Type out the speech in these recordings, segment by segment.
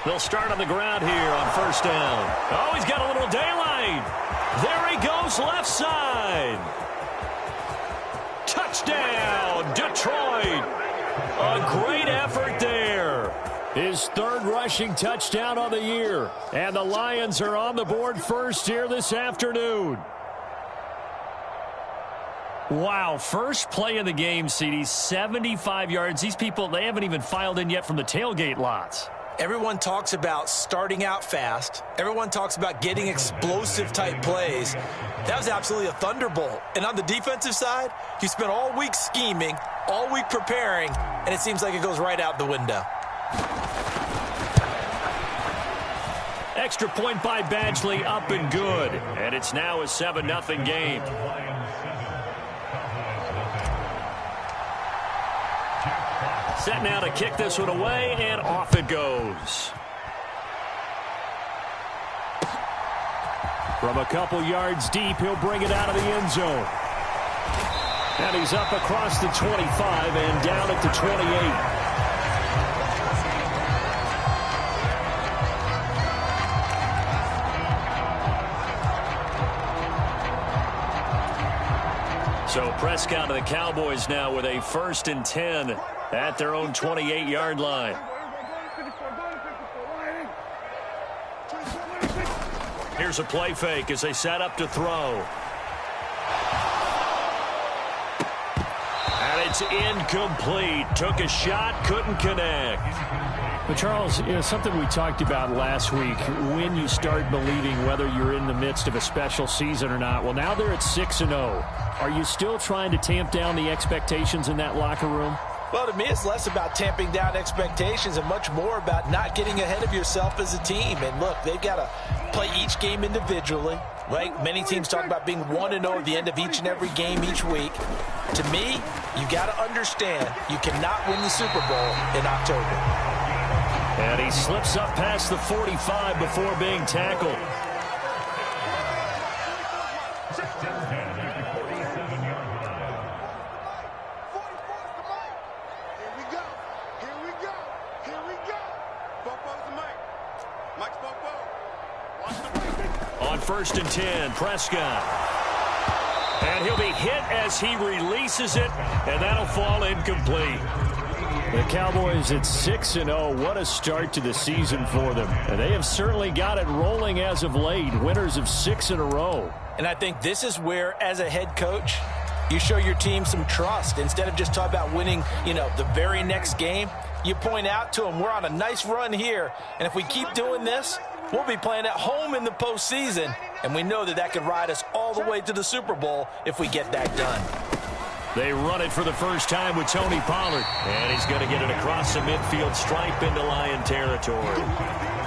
They'll start on the ground here on first down. Oh, he's got a little daylight. There he goes, left side. Touchdown, Detroit. A great effort there. His third rushing touchdown on the year. And the Lions are on the board first here this afternoon. Wow, first play of the game, CD, 75 yards. These people, they haven't even filed in yet from the tailgate lots. Everyone talks about starting out fast. Everyone talks about getting explosive-type plays. That was absolutely a thunderbolt. And on the defensive side, you spent all week scheming, all week preparing, and it seems like it goes right out the window. Extra point by Badgley, up and good. And it's now a 7-0 game. Set now to kick this one away, and off it goes. From a couple yards deep, he'll bring it out of the end zone. And he's up across the 25 and down at the 28. So Prescott of the Cowboys now with a 1st and 10 at their own 28-yard line. Here's a play fake as they set up to throw. And it's incomplete. Took a shot, couldn't connect. But Charles, something we talked about last week, when you start believing whether you're in the midst of a special season or not. Well, now they're at 6-0. Are you still trying to tamp down the expectations in that locker room? Well, to me, it's less about tamping down expectations and much more about not getting ahead of yourself as a team. And look, they've got to play each game individually, right? Many teams talk about being 1-0 at the end of each and every game each week. To me, you got to understand you cannot win the Super Bowl in October. And he slips up past the 45 before being tackled. On 1st and 10, Prescott. And he'll be hit as he releases it, and that'll fall incomplete. The Cowboys at 6-0. What a start to the season for them. And they have certainly got it rolling as of late. Winners of 6 in a row. And I think this is where, as a head coach, you show your team some trust. Instead of just talking about winning, the very next game, you point out to them, we're on a nice run here. And if we keep doing this, we'll be playing at home in the postseason. And we know that could ride us all the way to the Super Bowl if we get that done. They run it for the first time with Tony Pollard. And he's going to get it across the midfield stripe into Lion territory.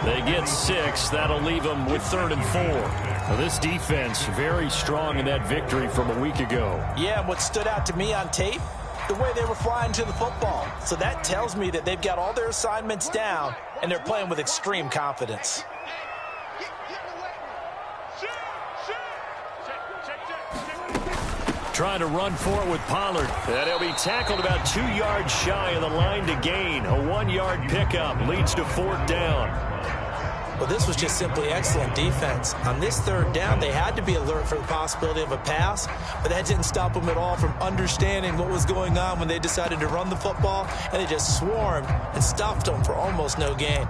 They get 6. That'll leave them with 3rd and 4. Well, this defense very strong in that victory from a week ago. Yeah, and what stood out to me on tape, the way they were flying to the football. So that tells me that they've got all their assignments down, and they're playing with extreme confidence. Trying to run for it with Pollard. And he'll be tackled about 2 yards shy of the line to gain. A 1-yard pickup leads to 4th down. Well, this was just simply excellent defense. On this 3rd down, they had to be alert for the possibility of a pass, but that didn't stop them at all from understanding what was going on when they decided to run the football, and they just swarmed and stuffed them for almost no gain.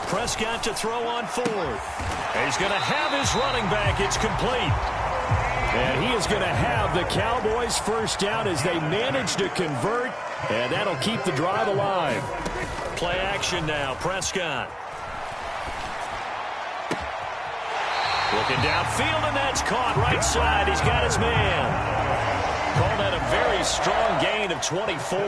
Prescott to throw on 4th. He's going to have his running back. It's complete. And he is going to have the Cowboys' 1st down as they manage to convert, and that'll keep the drive alive. Play action now. Prescott. Looking downfield, and that's caught right side. He's got his man. Call that a very strong gain of 24.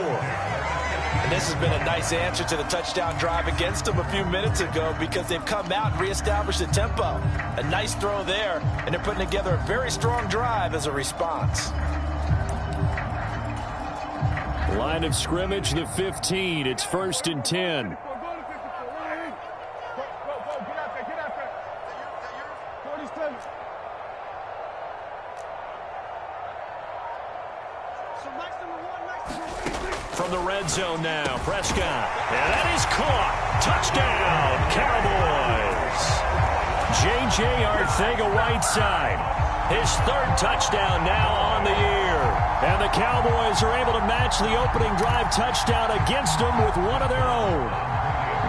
And this has been a nice answer to the touchdown drive against them a few minutes ago because they've come out and reestablished the tempo. A nice throw there, and they're putting together a very strong drive as a response. Line of scrimmage, the 15. It's 1st and 10. From the red zone now, Prescott. And that is caught. Touchdown, Cowboys. J.J. Arcega-Whiteside. His 3rd touchdown now on the year. And the Cowboys are able to match the opening drive touchdown against them with one of their own.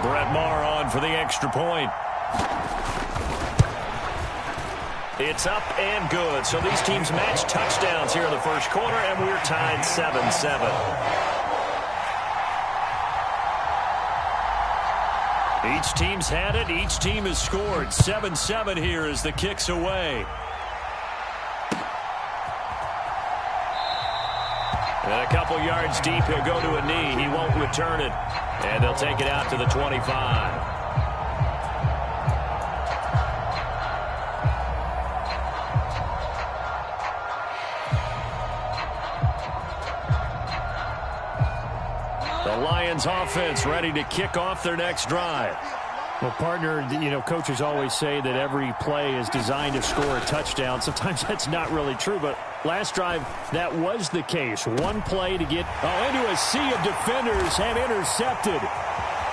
Brett Maher on for the extra point. It's up and good. So these teams match touchdowns here in the first quarter, and we're tied 7-7. Each team's had it. Each team has scored. 7-7 here as the kick's away. And a couple yards deep, he'll go to a knee. He won't return it. And they'll take it out to the 25. The Lions offense ready to kick off their next drive. Well, partner, coaches always say that every play is designed to score a touchdown. Sometimes that's not really true, but last drive, that was the case. One play to get into a sea of defenders and intercepted.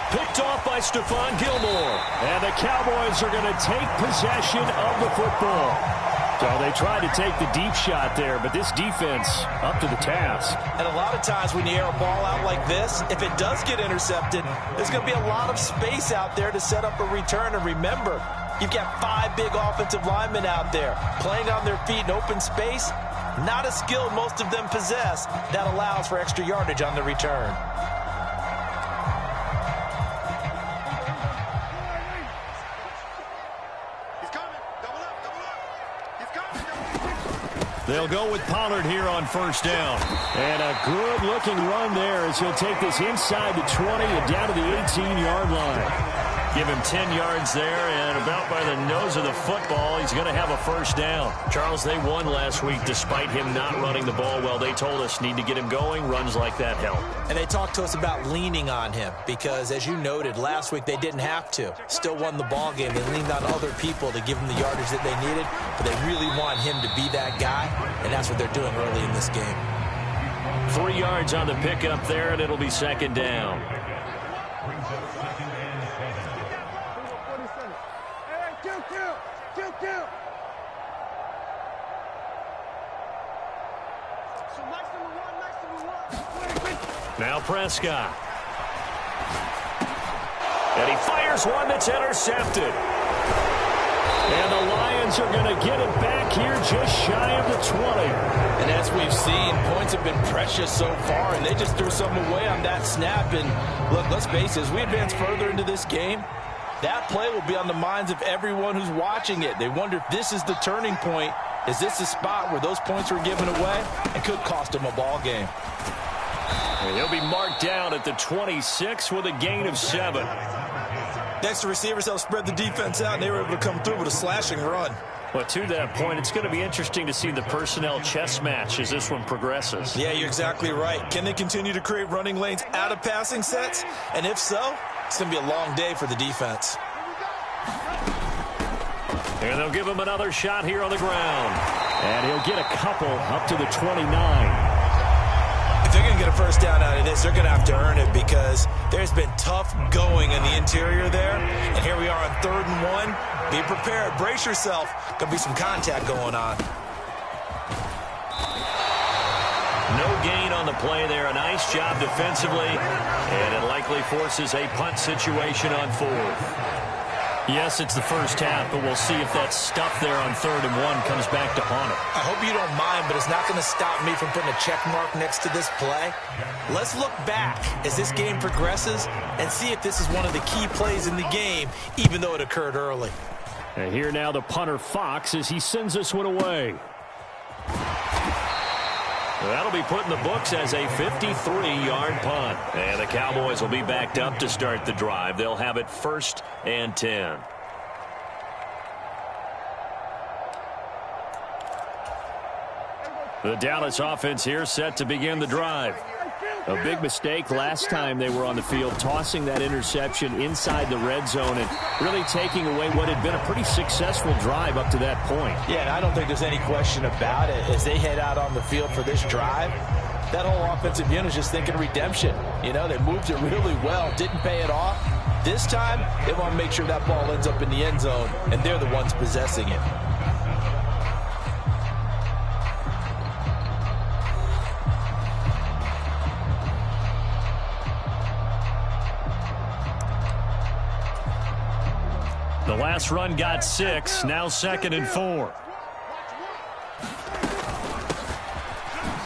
Picked off by Stephon Gilmore. And the Cowboys are going to take possession of the football. So they tried to take the deep shot there, but this defense up to the task. And a lot of times when you air a ball out like this, if it does get intercepted, there's going to be a lot of space out there to set up a return. And remember, you've got 5 big offensive linemen out there playing on their feet in open space. Not a skill most of them possess that allows for extra yardage on the return. They'll go with Pollard here on 1st down. And a good-looking run there as he'll take this inside the 20 and down to the 18-yard line. Give him 10 yards there, and about by the nose of the football, he's going to have a 1st down. Charles, they won last week despite him not running the ball well. They told us need to get him going. Runs like that help. And they talked to us about leaning on him because, as you noted, last week they didn't have to. Still won the ball game. They leaned on other people to give him the yardage that they needed, but they really want him to be that guy, and that's what they're doing early in this game. 3 yards on the pickup there, and it'll be 2nd down. Now Prescott. And he fires one that's intercepted. And the Lions are going to get it back here just shy of the 20. And as we've seen, points have been precious so far, and they just threw something away on that snap. And look, let's face it, as we advance further into this game, that play will be on the minds of everyone who's watching it. They wonder if this is the turning point. Is this the spot where those points were given away and could cost them a ball game? And he'll be marked down at the 26 with a gain of 7. Next, the receivers helped spread the defense out, and they were able to come through with a slashing run. Well, to that point, it's going to be interesting to see the personnel chess match as this one progresses. Yeah, you're exactly right. Can they continue to create running lanes out of passing sets? And if so, it's going to be a long day for the defense. And they'll give him another shot here on the ground. And he'll get a couple up to the 29. If they're going to get a 1st down out of this, they're going to have to earn it because there's been tough going in the interior there. And here we are on 3rd and 1. Be prepared. Brace yourself. Going to be some contact going on. No gain on the play there. A nice job defensively. And it likely forces a punt situation on 4th. Yes, it's the first half, but we'll see if that stuff there on 3rd and 1 comes back to haunt it. I hope you don't mind, but it's not going to stop me from putting a check mark next to this play. Let's look back as this game progresses and see if this is one of the key plays in the game, even though it occurred early. And here now the punter Fox as he sends this one away. That'll be put in the books as a 53-yard punt. And the Cowboys will be backed up to start the drive. They'll have it 1st and 10. The Dallas offense here set to begin the drive. A big mistake last time they were on the field, tossing that interception inside the red zone and really taking away what had been a pretty successful drive up to that point. Yeah, and I don't think there's any question about it. As they head out on the field for this drive, that whole offensive unit is just thinking redemption. You know, they moved it really well, didn't pay it off. This time, they want to make sure that ball ends up in the end zone, and they're the ones possessing it. The last run got 6, now 2nd and 4.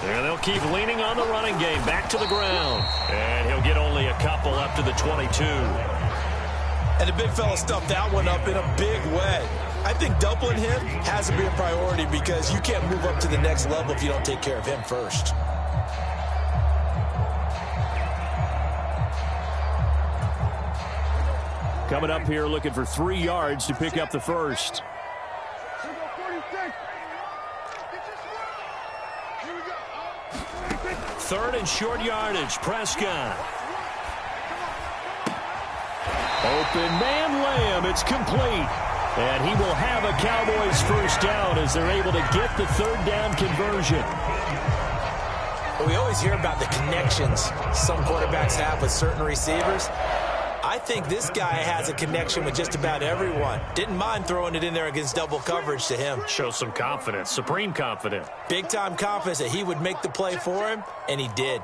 And they'll keep leaning on the running game, back to the ground. And he'll get only a couple up to the 22. And the big fella stuffed that one up in a big way. I think doubling him has to be a priority because you can't move up to the next level if you don't take care of him first. Coming up here looking for 3 yards to pick up the first. Third and short yardage, Prescott. Open man Lamb, it's complete. And he will have a Cowboys first down as they're able to get the 3rd down conversion. We always hear about the connections some quarterbacks have with certain receivers. I think this guy has a connection with just about everyone. Didn't mind throwing it in there against double coverage to him. Shows some confidence, supreme confidence. Big-time confidence that he would make the play for him, and he did.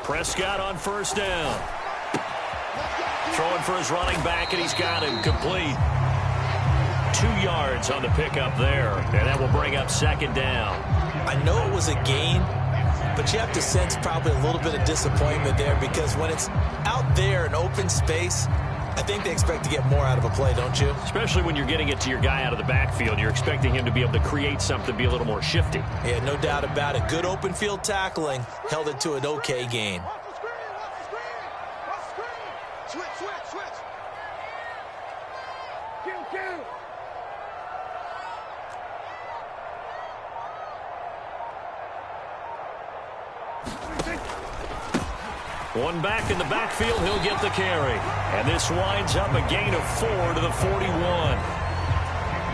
Prescott on first down. Throwing for his running back, and he's got him complete. 2 yards on the pickup there, and that will bring up 2nd down. I know it was a gain, but you have to sense probably a little bit of disappointment there because when it's out there in open space, I think they expect to get more out of a play, don't you? Especially when you're getting it to your guy out of the backfield. You're expecting him to be able to create something, be a little more shifty. Yeah, no doubt about it. Good open field tackling held it to an okay gain. One back in the backfield, he'll get the carry. And this winds up a gain of 4 to the 41.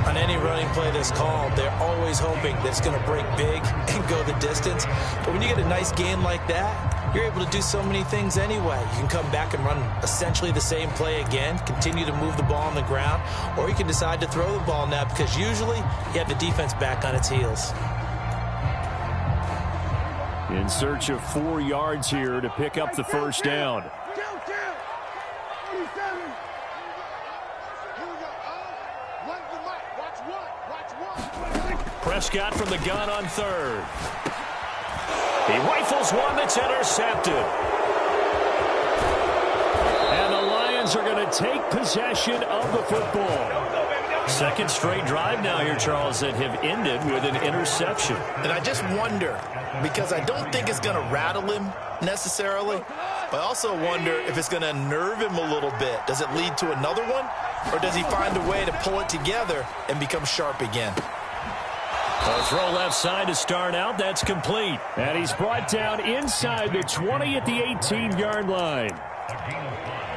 On any running play that's called, they're always hoping that it's going to break big and go the distance. But when you get a nice gain like that, you're able to do so many things anyway. You can come back and run essentially the same play again, continue to move the ball on the ground, or you can decide to throw the ball now because usually you have the defense back on its heels. In search of 4 yards here to pick up the first down. Prescott from the gun on 3rd. He rifles one that's intercepted. And the Lions are going to take possession of the football. 2nd straight drive now here, Charles, that have ended with an interception. And I just wonder, because I don't think it's going to rattle him necessarily, but I also wonder if it's going to nerve him a little bit. Does it lead to another one, or does he find a way to pull it together and become sharp again? A throw left side to start out. That's complete. And he's brought down inside the 20 at the 18-yard line.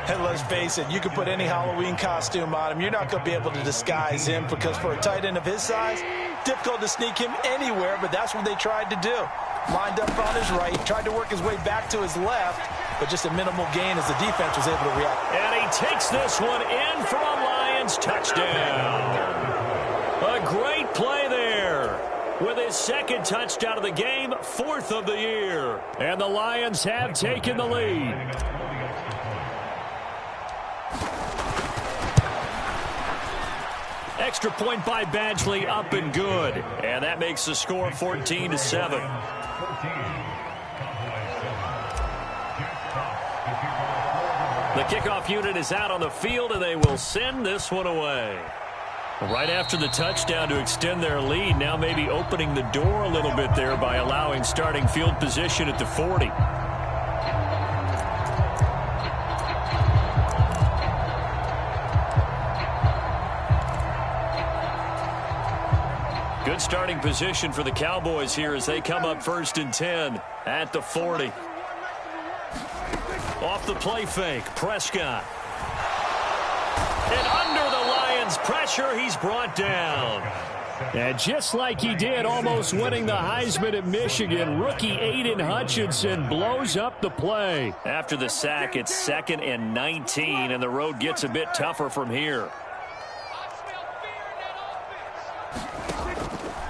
And let's face it, you can put any Halloween costume on him. You're not going to be able to disguise him because for a tight end of his size, difficult to sneak him anywhere, but that's what they tried to do. Lined up on his right, tried to work his way back to his left, but just a minimal gain as the defense was able to react. And he takes this one in for a Lions touchdown. A great play there. With his 2nd touchdown of the game, 4th of the year. And the Lions have taken the lead. Extra point by Badgley, up and good. And that makes the score 14-7. The kickoff unit is out on the field, and they will send this one away. Right after the touchdown to extend their lead, now maybe opening the door a little bit there by allowing starting field position at the 40. Good starting position for the Cowboys here as they come up 1st and 10 at the 40. Off the play fake, Prescott. And under the Lions' pressure, he's brought down. And just like he did, almost winning the Heisman at Michigan, rookie Aiden Hutchinson blows up the play. After the sack, it's 2nd and 19, and the road gets a bit tougher from here.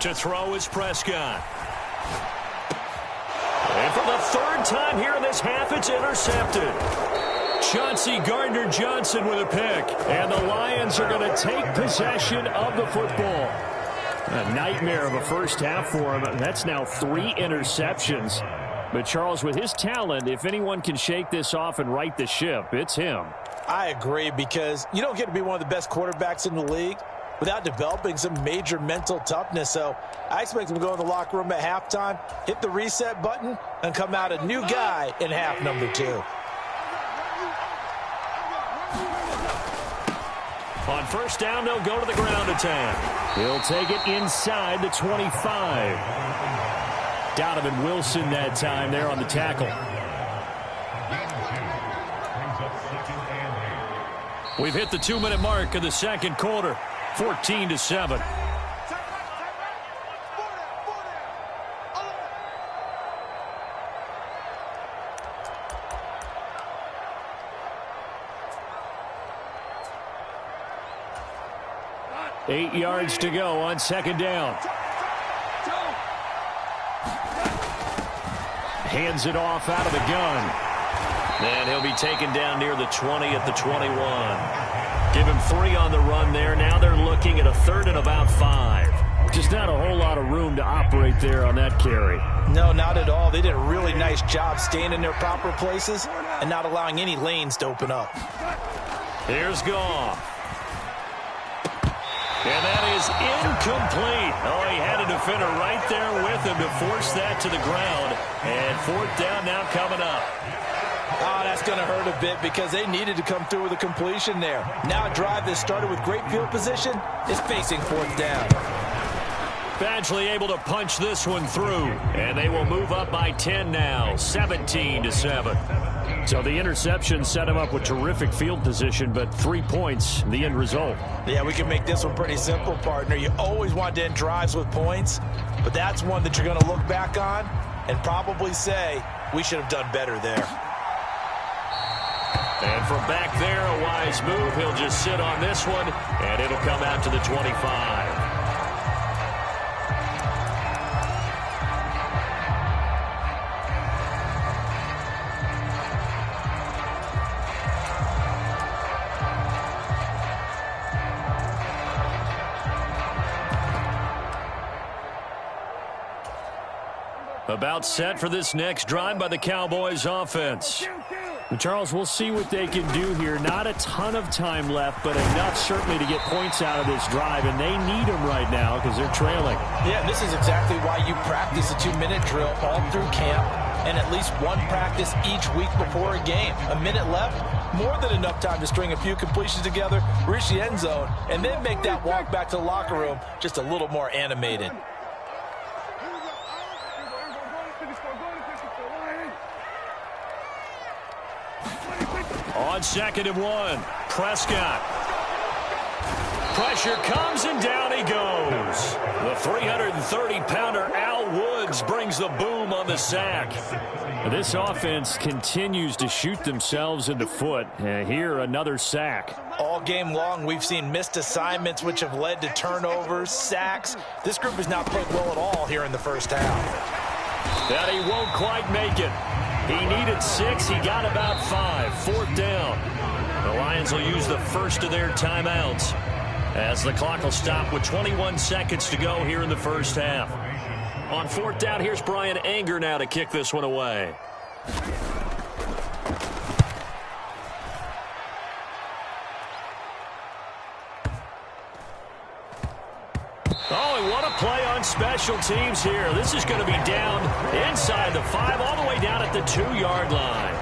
To throw is Prescott. And for the 3rd time here in this half, it's intercepted. Chauncey Gardner-Johnson with a pick. And the Lions are going to take possession of the football. A nightmare of a first half for him. That's now 3 interceptions. But, Charles, with his talent, if anyone can shake this off and right the ship, it's him. I agree, because you don't get to be one of the best quarterbacks in the league without developing some major mental toughness. So I expect him to go in the locker room at halftime, hit the reset button, and come out a new guy in half number 2. On first down, they'll go to the ground attack. He'll take it inside the 25. Donovan Wilson that time there on the tackle. We've hit the 2-minute mark of the second quarter. 14-7. Eight yards to go on second down. Hands it off out of the gun. And he'll be taken down near the 20 at the 21. Give him 3 on the run there. Now they're looking at a 3rd and about 5. Just not a whole lot of room to operate there on that carry. No, not at all. They did a really nice job staying in their proper places and not allowing any lanes to open up. Here's Goff. And that is incomplete. Oh, he had a defender right there with him to force that to the ground. And 4th down now coming up. Oh, that's going to hurt a bit because they needed to come through with a completion there. Now a drive that started with great field position is facing 4th down. Badgley able to punch this one through. And they will move up by 10 now, 17-7. So the interception set him up with terrific field position, but 3 points, the end result. Yeah, we can make this one pretty simple, partner. You always want to end drives with points, but that's one that you're going to look back on and probably say, we should have done better there. And from back there, a wise move. He'll just sit on this one, and it'll come out to the 25. About set for this next drive by the Cowboys offense. And Charles, we'll see what they can do here. Not a ton of time left, but enough certainly to get points out of this drive, and they need them right now because they're trailing. Yeah, and this is exactly why you practice a 2-minute drill all through camp and at least one practice each week before a game. A minute left, more than enough time to string a few completions together, reach the end zone, and then make that walk back to the locker room just a little more animated. On 2nd and 1, Prescott. Pressure comes and down he goes. The 330-pounder Al Woods brings the boom on the sack. This offense continues to shoot themselves in the foot. Here, another sack. All game long, we've seen missed assignments which have led to turnovers, sacks. This group has not played well at all here in the first half. That he won't quite make it. He needed 6. He got about 5. 4th down. The Lions will use the first of their timeouts as the clock will stop with 21 seconds to go here in the first half. On 4th down, here's Brian Anger now to kick this one away. Oh, and what a play on special teams here. This is going to be down inside the 5, all the way down at the 2-yard line.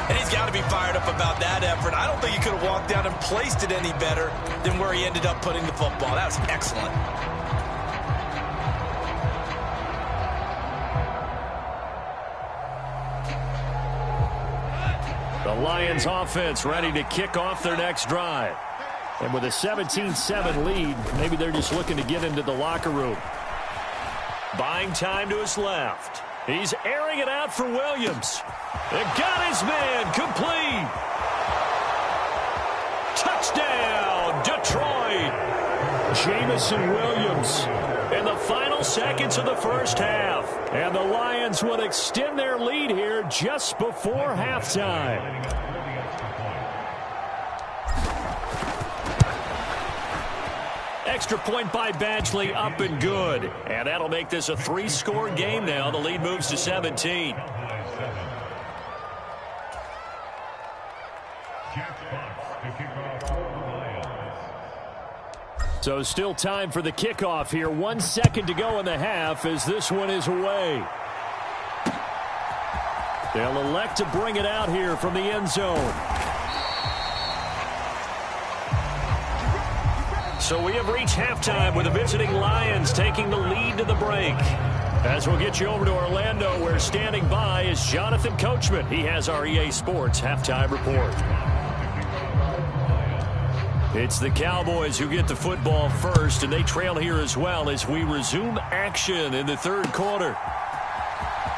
And he's got to be fired up about that effort. I don't think he could have walked down and placed it any better than where he ended up putting the football. That was excellent. Lions offense ready to kick off their next drive. And with a 17-7 lead, maybe they're just looking to get into the locker room. Buying time to his left. He's airing it out for Williams. It got his man complete. Touchdown, Detroit. Jamison Williams in the final seconds of the first half. And the Lions would extend their lead here just before halftime. Extra point by Badgley, up and good. And that'll make this a 3-score game now. The lead moves to 17. So still time for the kickoff here. 1 second to go in the half as this one is away. They'll elect to bring it out here from the end zone. So we have reached halftime with the visiting Lions taking the lead to the break. As we'll get you over to Orlando, where standing by is Jonathan Coachman. He has our EA Sports halftime report. It's the Cowboys who get the football first, and they trail here as well as we resume action in the third quarter.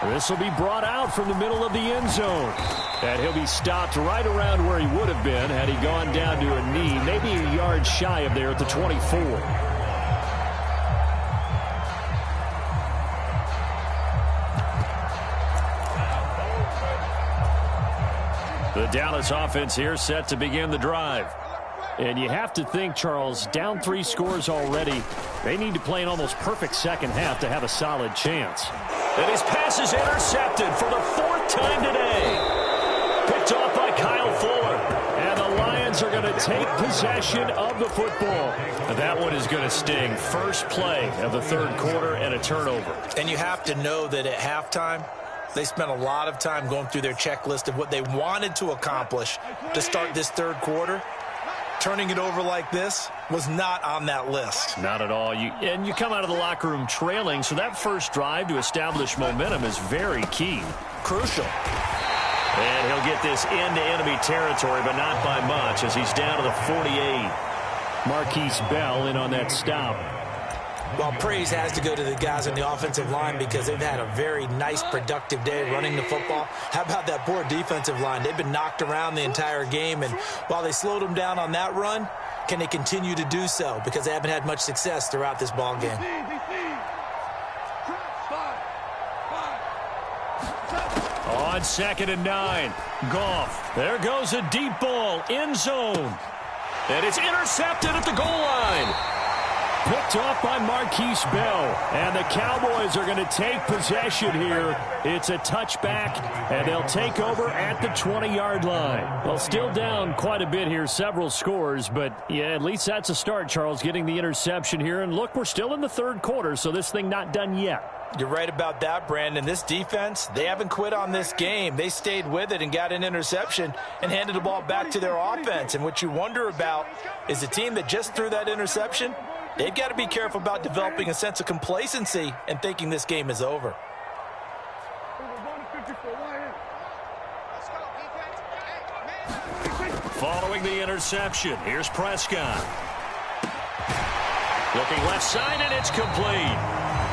This will be brought out from the middle of the end zone. And he'll be stopped right around where he would have been had he gone down to a knee, maybe a yard shy of there at the 24. The Dallas offense here set to begin the drive. And you have to think, Charles, down 3 scores already. They need to play an almost perfect second half to have a solid chance. And his pass is intercepted for the 4th time today. Picked off by Kyle Fuller. And the Lions are going to take possession of the football. And that one is going to sting. First play of the third quarter and a turnover. And you have to know that at halftime, they spent a lot of time going through their checklist of what they wanted to accomplish to start this third quarter. Turning it over like this was not on that list. Not at all. And you come out of the locker room trailing, so that first drive to establish momentum is very key. Crucial. And he'll get this into enemy territory, but not by much, as he's down to the 48. Marquise Bell in on that stop. Well, praise has to go to the guys on the offensive line because they've had a very nice, productive day running the football. How about that poor defensive line? They've been knocked around the entire game, and while they slowed them down on that run, can they continue to do so? Because they haven't had much success throughout this ball game. On 2nd and 9, Goff. There goes a deep ball, end zone. And it's intercepted at the goal line. Picked off by Marquise Bell. And the Cowboys are going to take possession here. It's a touchback, and they'll take over at the 20-yard line. Well, still down quite a bit here, several scores, but yeah, at least that's a start, Charles, getting the interception here. And look, we're still in the third quarter, so this thing not done yet. You're right about that, Brandon. This defense, they haven't quit on this game. They stayed with it and got an interception and handed the ball back to their offense. And what you wonder about is the team that just threw that interception, they've got to be careful about developing a sense of complacency and thinking this game is over. Following the interception, here's Prescott. Looking left side, and it's complete.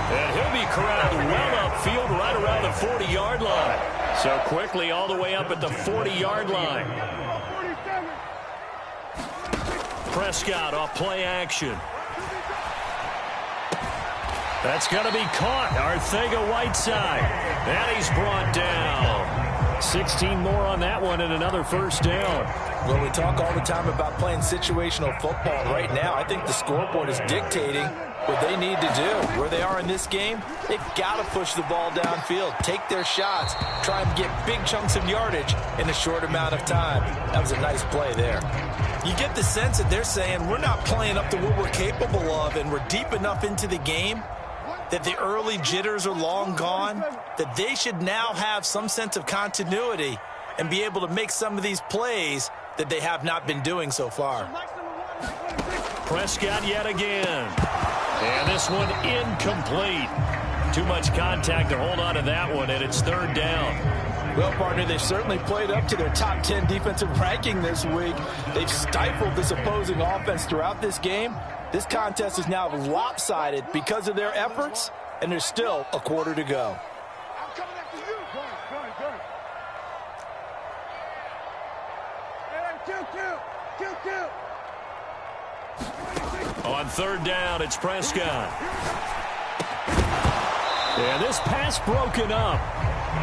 And he'll be corralled well upfield right around the 40-yard line. So quickly all the way up at the 40-yard line. Prescott off play action. That's going to be caught. Arcega-Whiteside. And he's brought down. 16 more on that one and another first down. Well, we talk all the time about playing situational football. Right now, I think the scoreboard is dictating what they need to do. Where they are in this game, they've got to push the ball downfield, take their shots, try and get big chunks of yardage in a short amount of time. That was a nice play there. You get the sense that they're saying we're not playing up to what we're capable of, and we're deep enough into the game that the early jitters are long gone, that they should now have some sense of continuity and be able to make some of these plays that they have not been doing so far. Prescott yet again. And this one incomplete. Too much contact to hold on to that one, and it's third down. Well, partner, they've certainly played up to their top 10 defensive ranking this week. They've stifled this opposing offense throughout this game. This contest is now lopsided because of their efforts, and there's still a quarter to go. I'm coming after you. Good. Hey, On third down, it's Prescott. And this pass broken up.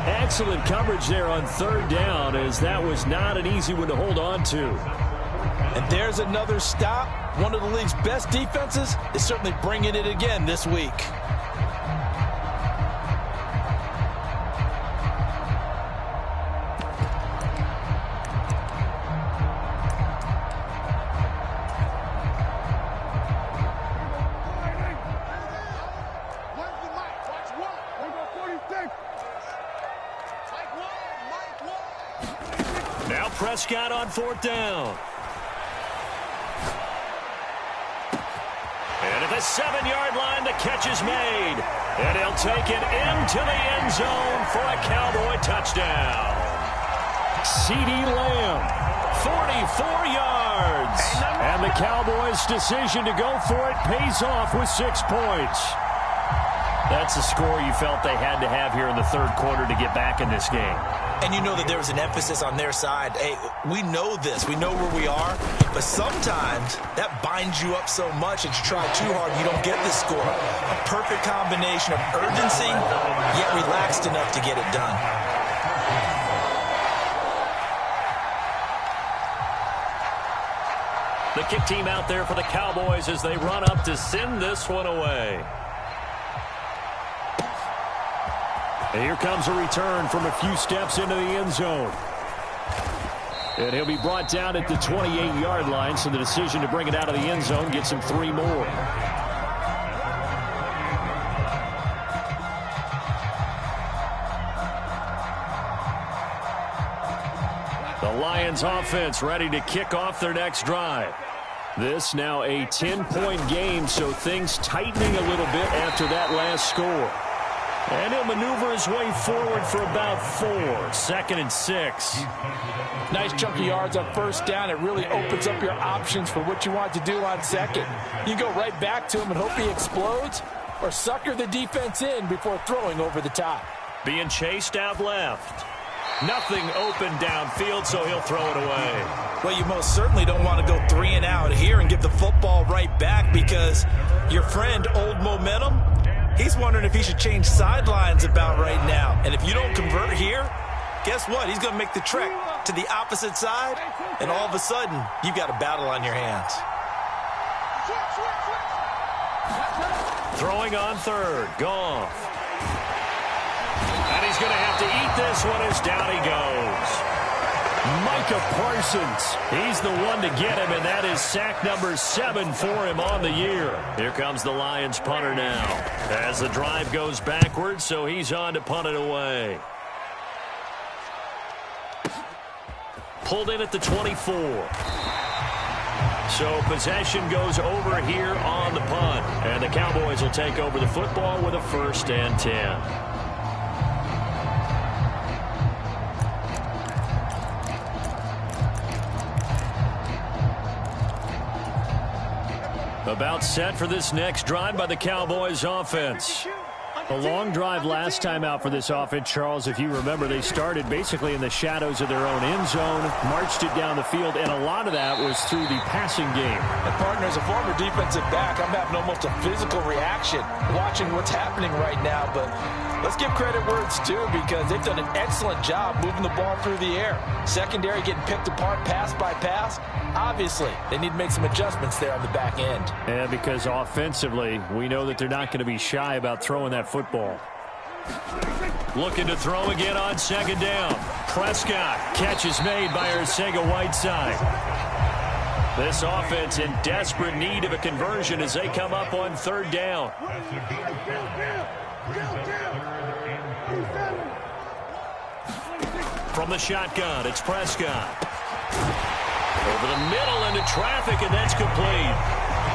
Excellent coverage there on third down, as that was not an easy one to hold on to. And there's another stop. One of the league's best defenses is certainly bringing it again this week. Now Prescott on fourth down. And at the 7-yard line, the catch is made. And he'll take it into the end zone for a Cowboy touchdown. CeeDee Lamb, 44 yards. And the Cowboys' decision to go for it pays off with 6 points. That's a score you felt they had to have here in the third quarter to get back in this game. And you know that there was an emphasis on their side. Hey, we know this. We know where we are. But sometimes that binds you up so much that you try too hard, you don't get the score. A perfect combination of urgency, yet relaxed enough to get it done. The kick team out there for the Cowboys as they run up to send this one away. And here comes a return from a few steps into the end zone. And he'll be brought down at the 28-yard line, so the decision to bring it out of the end zone gets him 3 more. The Lions offense ready to kick off their next drive. This now a 10-point game, so things tightening a little bit after that last score. And he'll maneuver his way forward for about 4. 2nd and 6. Nice chunk of yards on first down. It really opens up your options for what you want to do on second. You go right back to him and hope he explodes, or sucker the defense in before throwing over the top. Being chased out left. Nothing open downfield, so he'll throw it away. Well, you most certainly don't want to go 3 and out here and give the football right back, because your friend, Old Momentum, he's wondering if he should change sidelines about right now. And if you don't convert here, guess what? He's going to make the trek to the opposite side, and all of a sudden, you've got a battle on your hands. Throwing on third. Goff. And he's going to have to eat this one as down he goes. Micah Parsons. He's the one to get him, and that is sack number 7 for him on the year. Here comes the Lions punter now as the drive goes backwards, so he's on to punt it away. Pulled in at the 24. So possession goes over here on the punt, and the Cowboys will take over the football with a 1st and 10. About set for this next drive by the Cowboys offense. A long drive last time out for this offense, Charles. If you remember, they started basically in the shadows of their own end zone, marched it down the field, and a lot of that was through the passing game. And partner, as a former defensive back, I'm having almost a physical reaction watching what's happening right now. But let's give credit where it's due, because they've done an excellent job moving the ball through the air. Secondary getting picked apart pass by pass. Obviously, they need to make some adjustments there on the back end. And because offensively, we know that they're not going to be shy about throwing that football. Looking to throw again on 2nd down. Prescott. Catch is made by Arcega-Whiteside. This offense in desperate need of a conversion as they come up on 3rd down. From the shotgun, it's Prescott. Over the middle into traffic, and that's complete.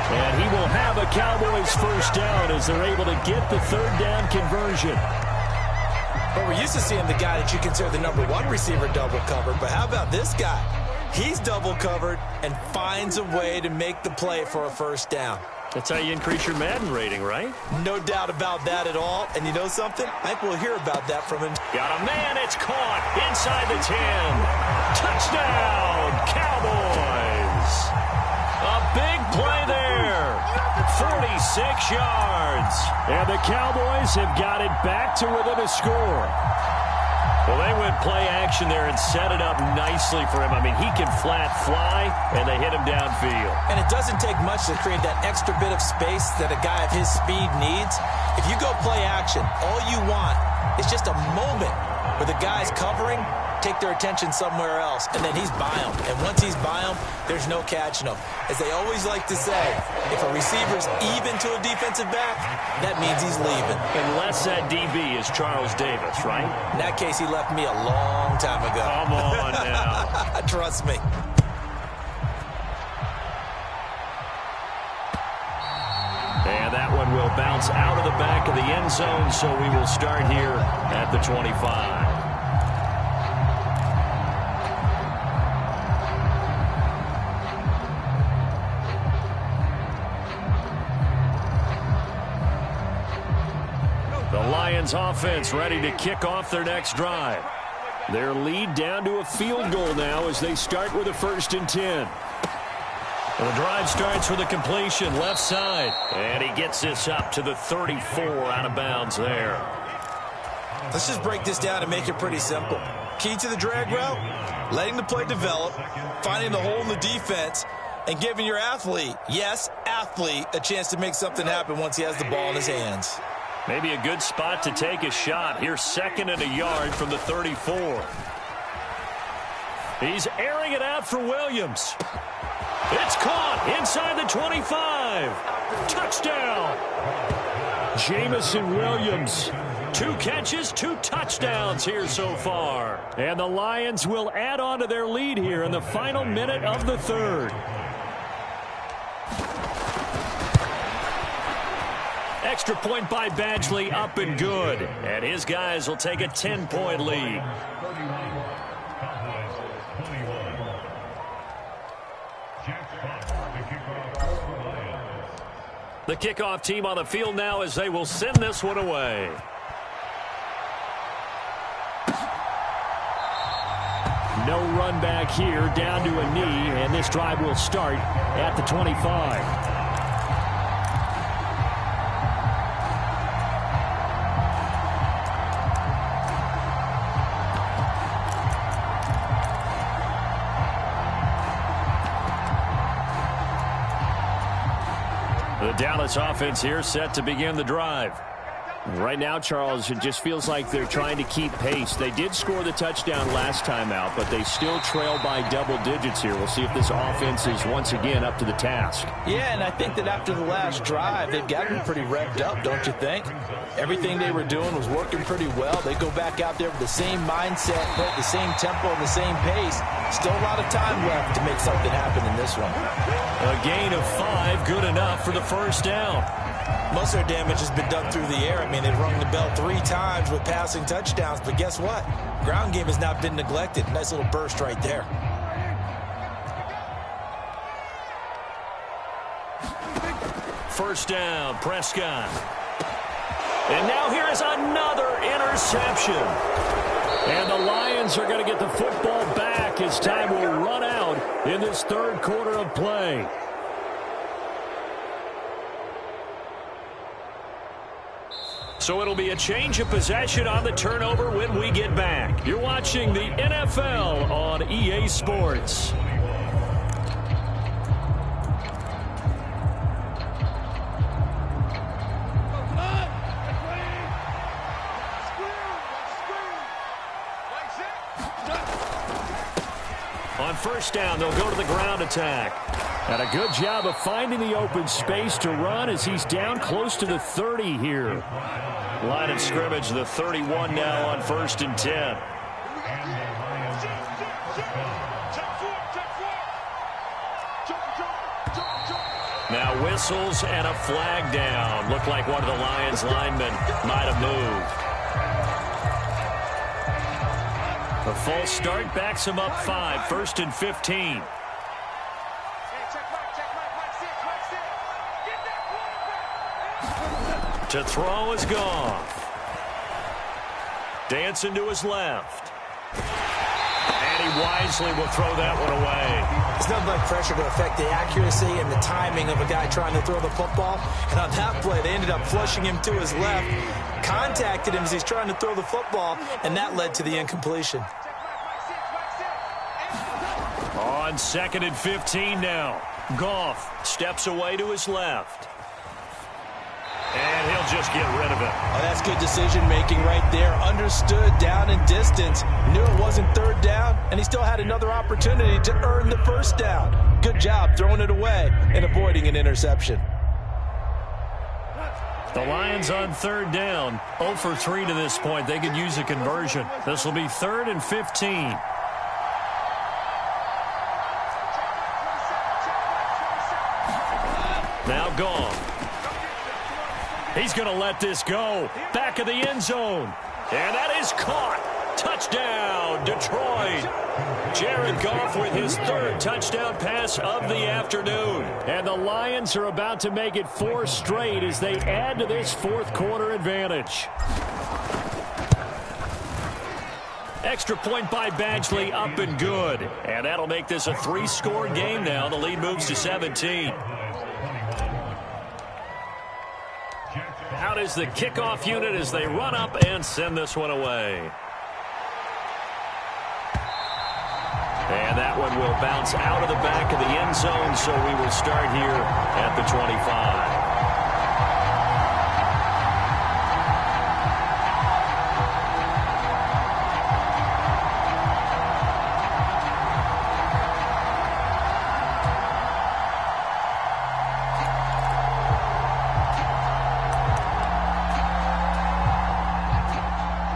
And he will have a Cowboys 1st down as they're able to get the 3rd down conversion. Well, we're used to seeing the guy that you consider the #1 receiver double covered, but how about this guy? He's double covered and finds a way to make the play for a first down. That's how you increase your Madden rating, right? No doubt about that at all. And you know something? I think we'll hear about that from him. Got a man. It's caught inside the 10. Touchdown, Cowboys. A big play there. 46 yards. And the Cowboys have got it back to within a score. Well, they went play action there and set it up nicely for him. I mean, he can flat fly, and they hit him downfield. And it doesn't take much to create that extra bit of space that a guy of his speed needs. If you go play action, all you want is just a moment where the guy's covering, take their attention somewhere else, and then he's by him. And once he's by him, there's no catching him. As they always like to say, if a receiver's even to a defensive back, that means he's leaving. Unless that DB is Charles Davis, right? In that case, he left me a long time ago. Come on now. Trust me. And that one will bounce out of the back of the end zone, so we will start here at the 25. The Lions offense ready to kick off their next drive. Their lead down to a field goal now as they start with a 1st and 10. Well, the drive starts with a completion left side. And he gets this up to the 34 out of bounds there. Let's just break this down and make it pretty simple. Key to the drag route, letting the play develop, finding the hole in the defense, and giving your athlete, yes, athlete, a chance to make something happen once he has the ball in his hands. Maybe a good spot to take a shot. Here's 2nd and a yard from the 34. He's airing it out for Williams. It's caught inside the 25. Touchdown. Jamison Williams. 2 catches, 2 touchdowns here so far. And the Lions will add on to their lead here in the final minute of the 3rd. Extra point by Badgley, up and good. And his guys will take a 10-point lead. The kickoff team on the field now as they will send this one away. No run back here, down to a knee, and this drive will start at the 25. The Dallas offense here set to begin the drive. Right now, Charles, it just feels like they're trying to keep pace. They did score the touchdown last time out, but they still trail by double digits here. We'll see if this offense is once again up to the task. Yeah, and I think that after the last drive, they've gotten pretty revved up, don't you think? Everything they were doing was working pretty well. They go back out there with the same mindset, play at the same tempo and the same pace. Still a lot of time left to make something happen in this one. A gain of 5, good enough for the first down. Most of their damage has been done through the air. I mean, they've rung the bell 3 times with passing touchdowns, but guess what? Ground game has not been neglected. Nice little burst right there. First down, Prescott. And now here is another interception. And the Lions are going to get the football back as time will run out in this 3rd quarter of play. So it'll be a change of possession on the turnover when we get back. You're watching the NFL on EA Sports. On first down, they'll go to the ground attack. And a good job of finding the open space to run as he's down close to the 30 here. Line of scrimmage, the 31 now on 1st and 10. Now whistles and a flag down. Looked like one of the Lions linemen might have moved. A false start backs him up 5, 1st and 15. To throw is Goff. Dancing to his left. And he wisely will throw that one away. It's nothing like pressure to affect the accuracy and the timing of a guy trying to throw the football. And on that play, they ended up flushing him to his left, contacted him as he's trying to throw the football, and that led to the incompletion. On 2nd and 15 now. Goff steps away to his left. And he'll just get rid of it. Oh, that's good decision-making right there. Understood down and distance. Knew it wasn't 3rd down, and he still had another opportunity to earn the 1st down. Good job throwing it away and avoiding an interception. The Lions on 3rd down. 0 for 3 to this point. They could use a conversion. This will be 3rd and 15. Now Goff. He's going to let this go. Back of the end zone. And that is caught. Touchdown, Detroit. Jared Goff with his 3rd touchdown pass of the afternoon. And the Lions are about to make it 4 straight as they add to this 4th quarter advantage. Extra point by Badgley, up and good. And that'll make this a 3-score game now. The lead moves to 17. Out is the kickoff unit as they run up and send this one away. And that one will bounce out of the back of the end zone, so we will start here at the 25.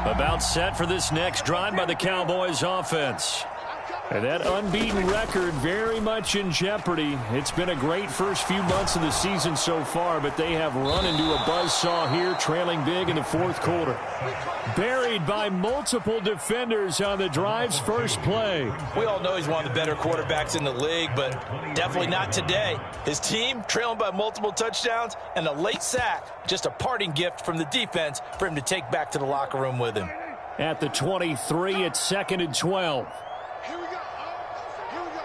About set for this next drive by the Cowboys offense. And that unbeaten record very much in jeopardy. It's been a great first few months of the season so far, but they have run into a buzzsaw here, trailing big in the 4th quarter. Buried by multiple defenders on the drive's first play. We all know he's one of the better quarterbacks in the league, but definitely not today. His team trailing by multiple touchdowns and a late sack. Just a parting gift from the defense for him to take back to the locker room with him. At the 23, it's 2nd and 12. Here we go. Here we go.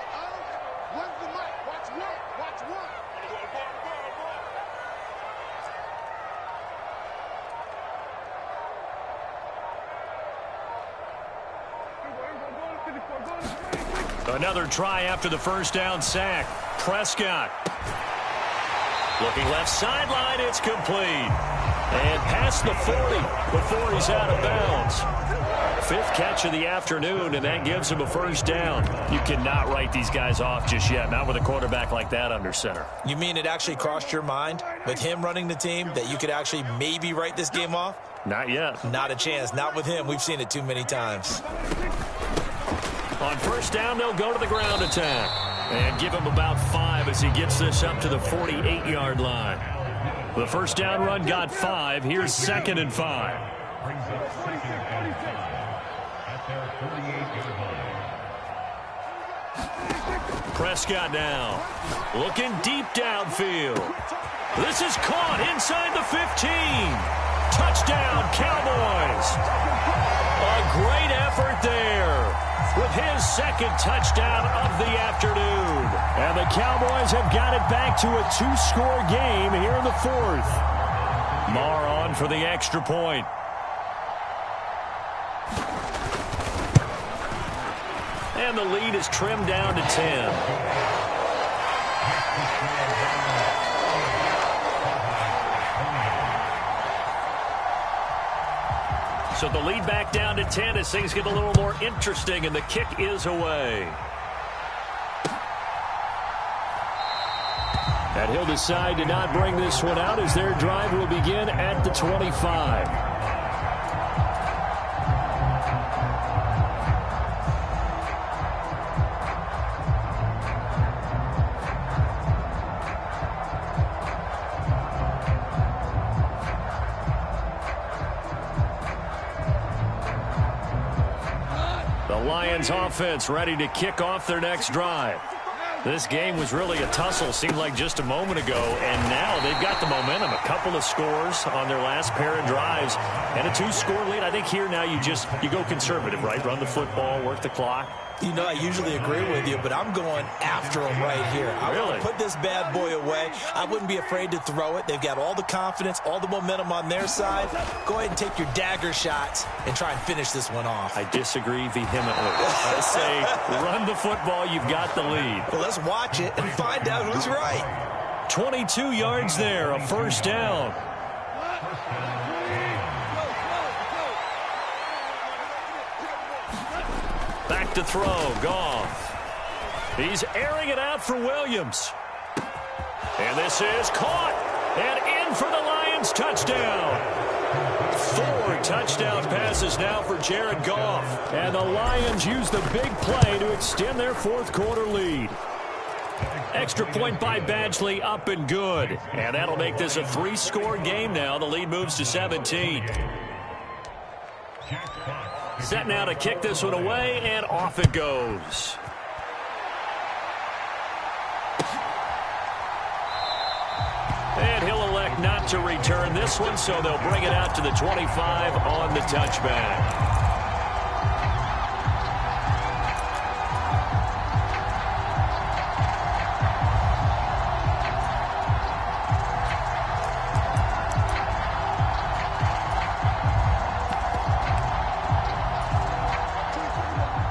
Where's the mic? Watch one. Watch one. Another try after the 1st down sack. Prescott. Looking left sideline, it's complete. And past the 40 before he's out of bounds. 5th catch of the afternoon, and that gives him a 1st down. You cannot write these guys off just yet, not with a quarterback like that under center. You mean it actually crossed your mind with him running the team that you could actually maybe write this game off? Not yet. Not a chance. Not with him. We've seen it too many times. On 1st down, they'll go to the ground attack. And give him about 5 as he gets this up to the 48-yard line. The 1st down run got 5. Here's 2nd and 5. Prescott now. Looking deep downfield. This is caught inside the 15. Touchdown, Cowboys. A great effort there with his 2nd touchdown of the afternoon. And the Cowboys have got it back to a 2-score game here in the 4th. Marr on for the extra point. And the lead is trimmed down to 10. So the lead back down to 10 as things get a little more interesting, and the kick is away. And he'll decide to not bring this one out as their drive will begin at the 25. Lions offense ready to kick off their next drive. This game was really a tussle, seemed like just a moment ago, and now they've got the momentum. A couple of scores on their last pair of drives and a 2-score lead. I think here now you go conservative, right? Run the football, work the clock. You know, I usually agree with you, but I'm going after them right here. I want to put this bad boy away. I wouldn't be afraid to throw it. They've got all the confidence, all the momentum on their side. Go ahead and take your dagger shots and try and finish this one off. I disagree vehemently. I say run the football. You've got the lead. Well, let's watch it and find out who's right. 22 yards there, a first down. Back to throw, Goff. He's airing it out for Williams. And this is caught. And in for the Lions, touchdown. 4 touchdown passes now for Jared Goff. And the Lions use the big play to extend their fourth-quarter lead. Extra point by Badgley, up and good. And that'll make this a 3-score game now. The lead moves to 17. Set now to kick this one away, and off it goes. And he'll elect not to return this one, so they'll bring it out to the 25 on the touchback.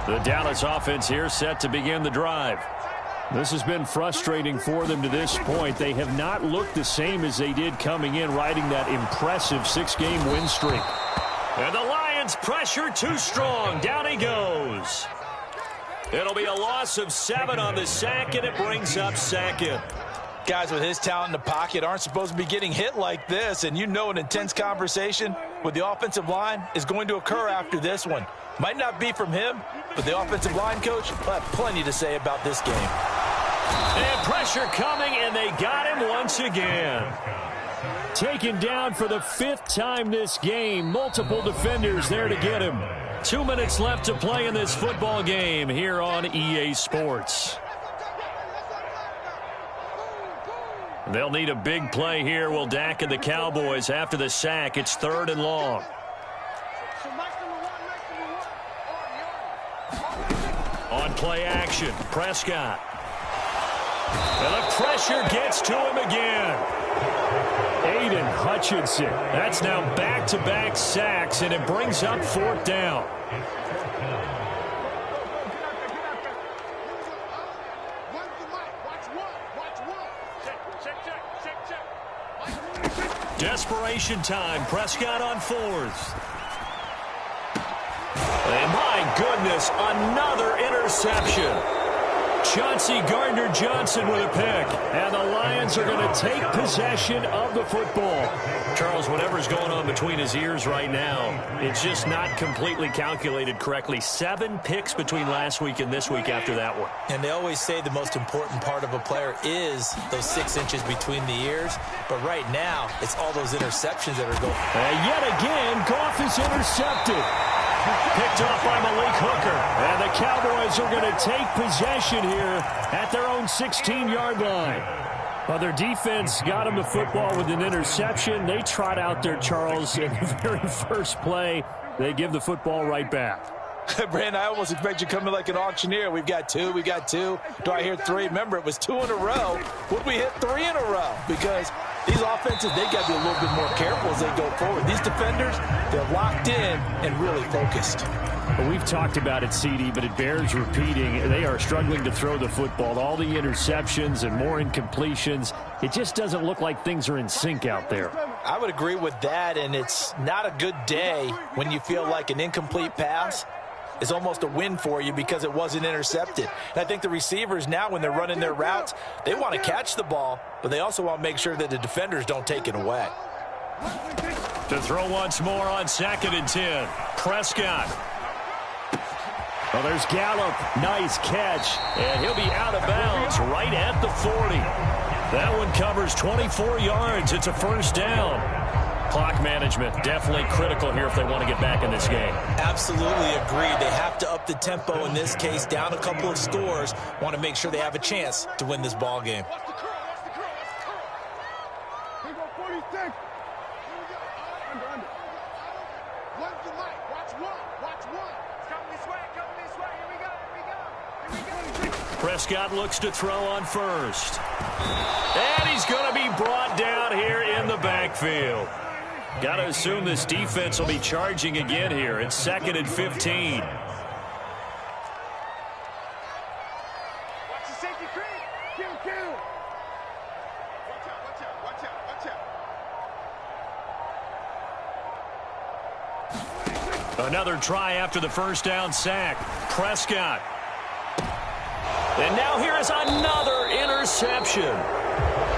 The Dallas offense here set to begin the drive. This has been frustrating for them to this point. They have not looked the same as they did coming in, riding that impressive 6-game win streak. And the Lions pressure too strong. Down he goes. It'll be a loss of 7 on the sack, and it brings up second. Guys with his talent in the pocket aren't supposed to be getting hit like this, and you know an intense conversation with the offensive line is going to occur after this one. Might not be from him, but the offensive line coach will have plenty to say about this game. And pressure coming, and they got him once again. Taken down for the 5th time this game. Multiple defenders there to get him. 2 minutes left to play in this football game here on EA Sports. They'll need a big play here. Will Dak and the Cowboys after the sack. It's 3rd and long. On play action, Prescott. And the pressure gets to him again. Aiden Hutchinson. That's now back-to-back sacks, and it brings up 4th down. Desperation time. Prescott on 4th. And my goodness, another interception. Chauncey Gardner-Johnson with a pick. And the Lions are going to take possession of the football. Charles, whatever's going on between his ears right now, it's just not completely calculated correctly. 7 picks between last week and this week after that one. And they always say the most important part of a player is those 6 inches between the ears. But right now, it's all those interceptions that are going. And yet again, Goff is intercepted. Picked off by Malik Hooker. And the Cowboys are going to take possession here at their own 16-yard line. Well, their defense got them the football with an interception. They trot out there, Charles, in the very first play. They give the football right back. Brandon, I almost expect you coming like an auctioneer. We've got 2, we got 2. Do I hear 3? Remember, it was 2 in a row. Would we hit 3 in a row? Because these offenses, they got to be a little bit more careful as they go forward. These defenders, they're locked in and really focused. Well, we've talked about it, CD, but it bears repeating. They are struggling to throw the football. All the interceptions and more incompletions. It just doesn't look like things are in sync out there. I would agree with that, and it's not a good day when you feel like an incomplete pass is almost a win for you because it wasn't intercepted. And I think the receivers now, when they're running their routes, they want to catch the ball, but they also want to make sure that the defenders don't take it away. To throw once more on 2nd and 10. Prescott. Well, there's Gallup. Nice catch. And he'll be out of bounds right at the 40. That one covers 24 yards. It's a first down. Clock management, definitely critical here if they want to get back in this game. Absolutely agreed. They have to up the tempo in this case, down a couple of scores. Want to make sure they have a chance to win this ball game. Watch the curl, watch the curl, watch the curl. Here we go, 46. Here we go. Under. One's the mic. Watch one. Watch one. It's coming this way, Here we go, Prescott looks to throw on first. And he's going to be brought down here in the backfield. Got to assume this defense will be charging again here. It's 2nd and 15. Watch the safety creep. Kill. Watch out. Another try after the first down sack. Prescott. And now here is another interception.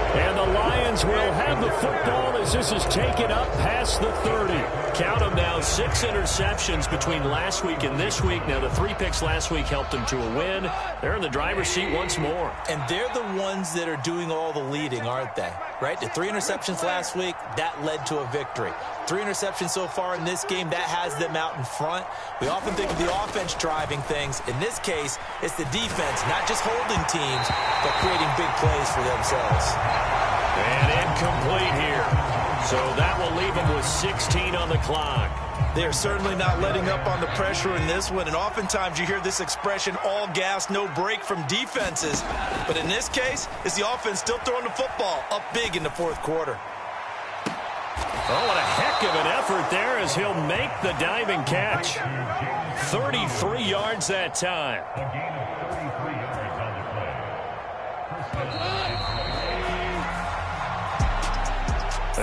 And the Lions will have the football as this is taken up past the 30. Count them now, 6 interceptions between last week and this week. Now, the 3 picks last week helped them to a win. They're in the driver's seat once more. And they're the ones that are doing all the leading, aren't they? Right? The 3 interceptions last week, that led to a victory. 3 interceptions so far in this game, that has them out in front. We often think of the offense driving things. In this case, it's the defense, not just holding teams, but creating big plays for themselves. And incomplete here. So that will leave them with 16 on the clock. They're certainly not letting up on the pressure in this one, and oftentimes you hear this expression, all gas, no break from defenses. But in this case, it's the offense still throwing the football up big in the 4th quarter. Oh, what a heck of an effort there as he'll make the diving catch. 33 yards that time.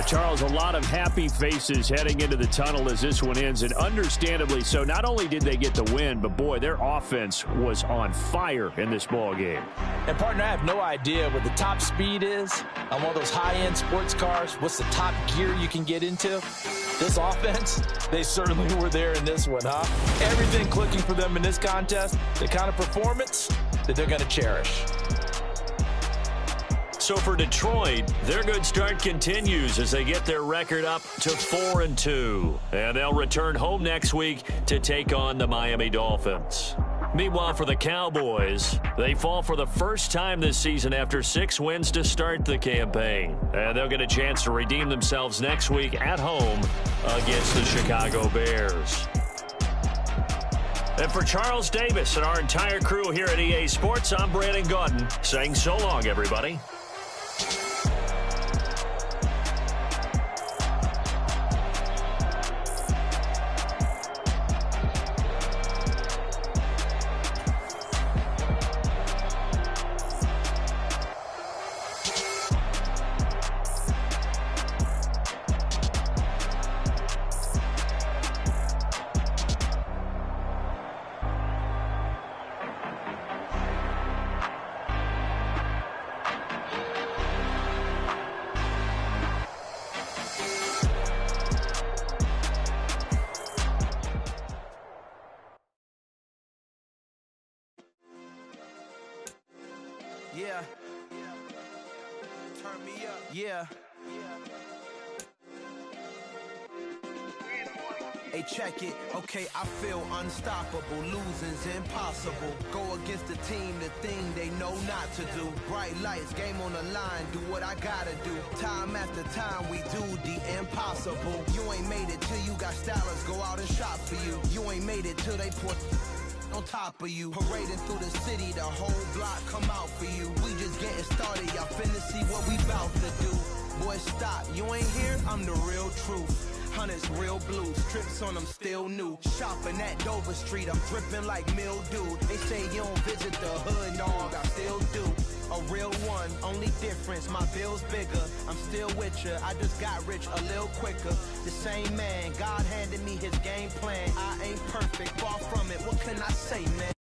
Charles, a lot of happy faces heading into the tunnel as this one ends, and understandably so. Not only did they get the win, but, boy, their offense was on fire in this ball game. And, partner, I have no idea what the top speed is on one of those high-end sports cars. What's the top gear you can get into? This offense, they certainly were there in this one, huh? Everything clicking for them in this contest, the kind of performance that they're going to cherish. So for Detroit, their good start continues as they get their record up to 4-2. And they'll return home next week to take on the Miami Dolphins. Meanwhile, for the Cowboys, they fall for the first time this season after 6 wins to start the campaign. And they'll get a chance to redeem themselves next week at home against the Chicago Bears. And for Charles Davis and our entire crew here at EA Sports, I'm Brandon Gaudin saying so long, everybody. Yeah. Turn me up. Yeah. Hey, check it. Okay, I feel unstoppable. Losing's impossible. Go against the team, the thing they know not to do. Bright lights, game on the line. Do what I gotta do. Time after time, we do the impossible. You ain't made it till you got stylers go out and shop for you. You ain't made it till they put on top of you. Parading through the city, the whole block come out for you. We just getting started, y'all finna see what we bout to do. Boy, stop, you ain't here, I'm the real truth. Hunters, real blue, strips on them still new. Shopping at Dover Street, I'm dripping like mildew. They say you don't visit the hood, dog, I still do. A real one, only difference, my bill's bigger. I'm still with ya, I just got rich a little quicker. The same man, God handed me his game plan. I ain't perfect, far from it, what can I say, man?